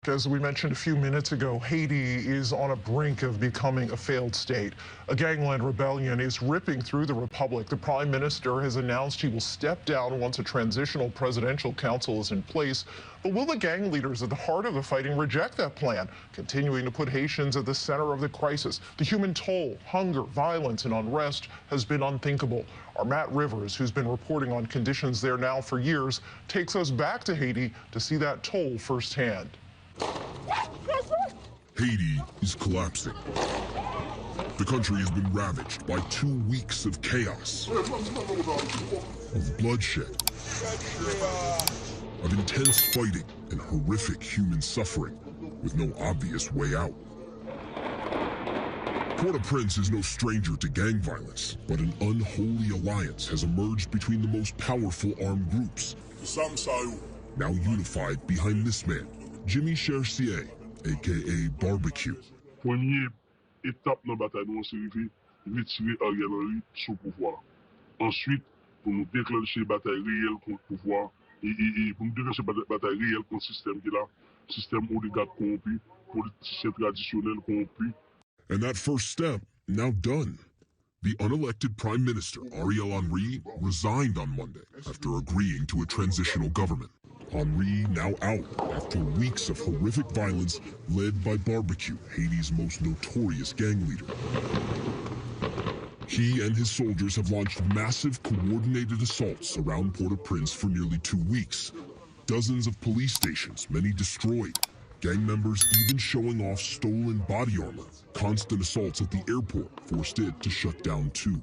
As we mentioned a few minutes ago, Haiti is on a brink of becoming a failed state. A gangland rebellion is ripping through the republic. The prime minister has announced he will step down once a transitional presidential council is in place. But will the gang leaders at the heart of the fighting reject that plan, continuing to put Haitians at the center of the crisis? The human toll, hunger, violence, and unrest has been unthinkable. Our Matt Rivers, who's been reporting on conditions there now for years, takes us back to Haiti to see that toll firsthand. Haiti is collapsing. The country has been ravaged by 2 weeks of chaos, of bloodshed, of intense fighting and horrific human suffering with no obvious way out. Port-au-Prince is no stranger to gang violence, but an unholy alliance has emerged between the most powerful armed groups, now unified behind this man, Jimmy Chercier, a.k.a. Barbecue. Première étape dans la bataille, c'est retirer Ariel Henry sous pouvoir. Ensuite, pour nous déclencher la bataille réelle contre le pouvoir, et pour nous déclencher la bataille réelle contre le système qui est là, système oligarque corrompu, politicien traditionnel corrompu. And that first step, now done. The unelected Prime Minister, Ariel Henry, resigned on Monday after agreeing to a transitional government. Henry now out after weeks of horrific violence led by Barbecue, Haiti's most notorious gang leader. He and his soldiers have launched massive coordinated assaults around Port-au-Prince for nearly 2 weeks. Dozens of police stations, many destroyed. Gang members even showing off stolen body armor. Constant assaults at the airport forced it to shut down too.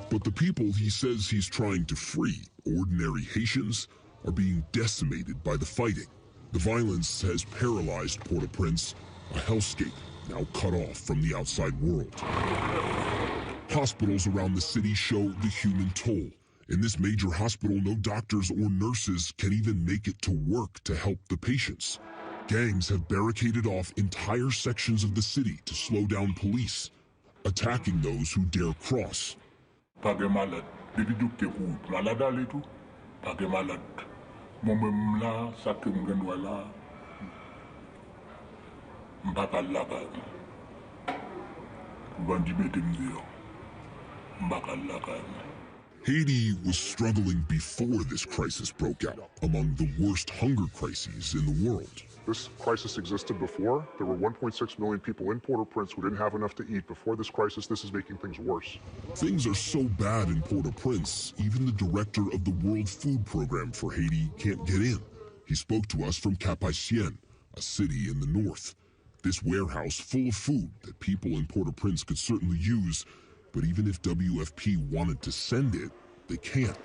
But the people he says he's trying to free, ordinary Haitians, are being decimated by the fighting. The violence has paralyzed Port-au-Prince, a hellscape now cut off from the outside world. Hospitals around the city show the human toll. In this major hospital, no doctors or nurses can even make it to work to help the patients. Gangs have barricaded off entire sections of the city to slow down police, attacking those who dare cross. Haiti was struggling before this crisis broke out, among the worst hunger crises in the world. This crisis existed before. There were 1.6 million people in Port-au-Prince who didn't have enough to eat. Before this crisis, this is making things worse. Things are so bad in Port-au-Prince, even the director of the World Food Program for Haiti can't get in. He spoke to us from Cap-Haïtien, a city in the north. This warehouse full of food that people in Port-au-Prince could certainly use, but even if WFP wanted to send it, they can't.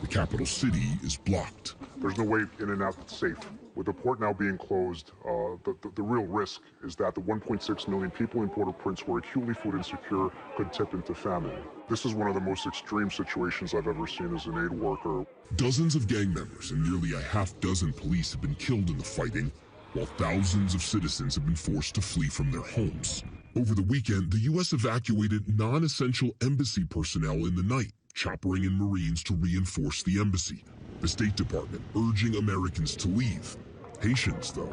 The capital city is blocked. There's no way in and out that's safe. With the port now being closed, the real risk is that the 1.6 million people in Port-au-Prince who are acutely food insecure could tip into famine. This is one of the most extreme situations I've ever seen as an aid worker. Dozens of gang members and nearly a half-dozen police have been killed in the fighting, while thousands of citizens have been forced to flee from their homes. Over the weekend, the U.S. evacuated non-essential embassy personnel in the night, choppering in Marines to reinforce the embassy. The State Department urging Americans to leave. Haitians, though,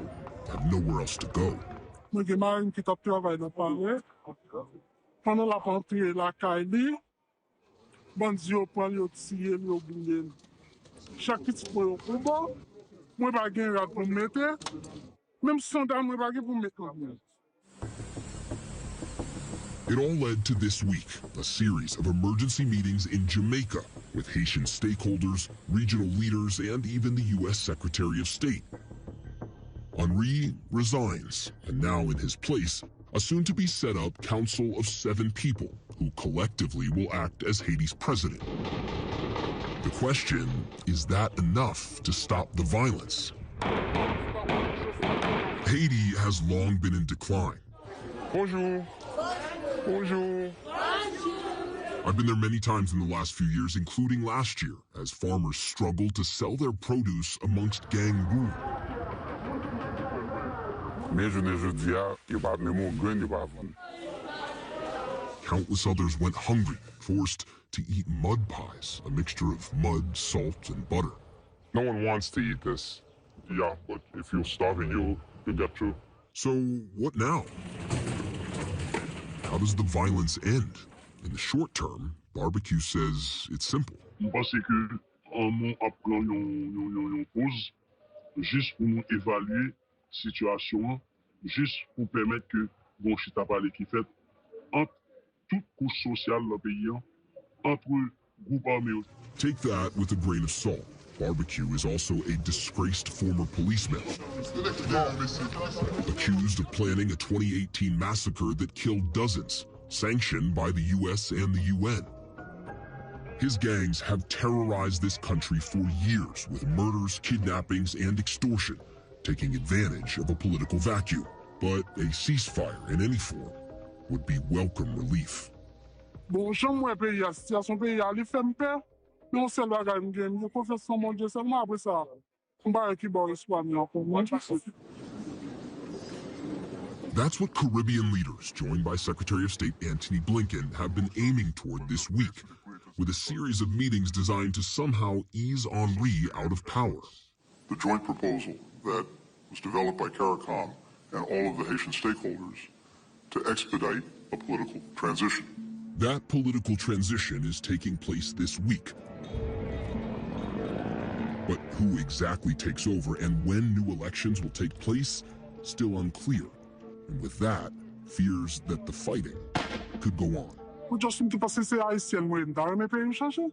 have nowhere else to go. It all led to this week, a series of emergency meetings in Jamaica with Haitian stakeholders, regional leaders, and even the U.S. Secretary of State. Henry resigns, and now in his place, a soon-to-be set-up council of 7 people who collectively will act as Haiti's president. The question, is that enough to stop the violence? Haiti has long been in decline. Bonjour. Bonjour. I've been there many times in the last few years, including last year, as farmers struggled to sell their produce amongst gang rule. countless others went hungry, forced to eat mud pies, a mixture of mud, salt, and butter. No one wants to eat this. Yeah, but if you're starving, you'll get through. So what now? How does the violence end? In the short term, Barbecue says it's simple. Je pense que on apprend une pause juste pour nous évaluer situation, juste pour permettre que bon chita parler qui fait entre toute couche sociale dans le pays, entre groupes armés. Take that with a grain of salt. Barbecue is also a disgraced former policeman, accused of planning a 2018 massacre that killed dozens, sanctioned by the US and the UN. His gangs have terrorized this country for years with murders, kidnappings, and extortion, taking advantage of a political vacuum. But a ceasefire in any form would be welcome relief. Bon, j'aimerais payer la situation pays à l'effet peur, mais on sait le bagage m'gagne, je confesse son mon Dieu seulement après ça. On va récupérer espoir pour moi. That's what Caribbean leaders, joined by Secretary of State Antony Blinken, have been aiming toward this week, with a series of meetings designed to somehow ease Henri out of power. The joint proposal that was developed by CARICOM and all of the Haitian stakeholders to expedite a political transition. That political transition is taking place this week. But who exactly takes over and when new elections will take place, still unclear. And with that, fears that the fighting could go on. Vous juste me passer ces haïtiens moi dans mes pays changer.